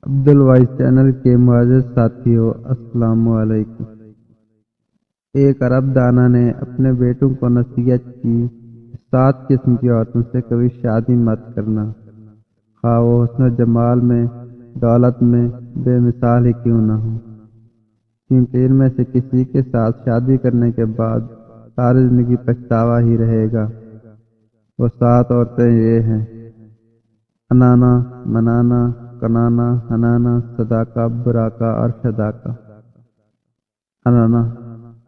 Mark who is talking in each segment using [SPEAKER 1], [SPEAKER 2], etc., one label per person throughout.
[SPEAKER 1] عبد الوائس channel کے معزز ساتھیوں، السلام علیکم۔ ایک عرب دانا نے اپنے بیٹوں کو نصیحت کی، 7 قسم کی عورتوں سے کبھی شادی مت کرنا، خواہ وہ حسن و جمال میں، دولت میں بے مثال ہی کیوں نہ ہو، کیونکہ ان میں سے کسی کے ساتھ شادی کرنے کے بعد ساری زندگی پچھتاوا ہی رہے گا۔ وہ 7 عورتیں یہ ہیں: حنانہ، منانہ، کنانہ، حنانہ، صداقہ، براقہ اور شداقہ۔ حنانہ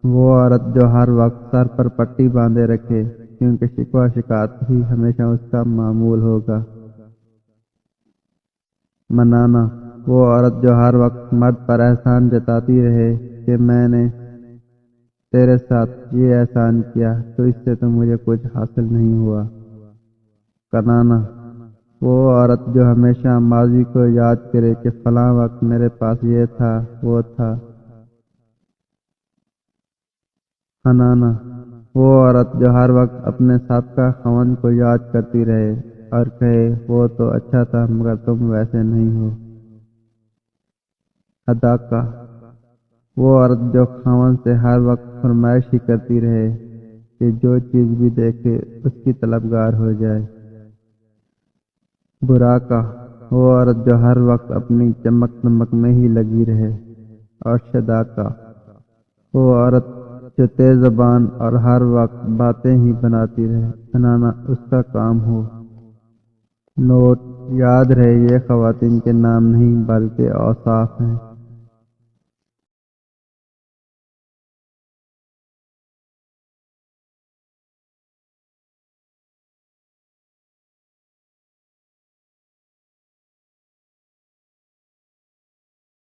[SPEAKER 1] وہ عورت جو ہر وقت سر پر پٹی باندھے رکھے، کیونکہ شکوہ شکایت ہی ہمیشہ اس کا معمول ہوگا۔ منانہ وہ عورت جو ہر وقت مرد پر احسان جتاتی رہے کہ میں نے تیرے ساتھ یہ احسان کیا تو اس سے تو مجھے کچھ حاصل نہیں ہوا۔ کنانہ وہ عورت جو ہمیشہ ماضی کو یاد کرے کہ فلاں وقت میرے پاس یہ تھا، وہ تھا۔ حنانہ وہ عورت جو ہر وقت اپنے سابقہ خاوند کو یاد کرتی رہے اور کہے وہ تو اچھا تھا مگر تم ویسے نہیں ہو۔ صداقہ وہ عورت جو خاوند سے ہر وقت فرمائش ہی کرتی رہے کہ جو چیز بھی دیکھے اس کی طلبگار ہو جائے۔ براقہ وہ عورت جو ہر وقت اپنی چمک دمک میں ہی لگی رہے۔ اور شداقہ وہ عورت جو تیز زبان اور ہر وقت باتیں ہی بناتی رہے، بنانا اس کا کام ہو۔ نوٹ: یاد رہے یہ خواتین کے نام نہیں بلکہ اوصاف ہیں۔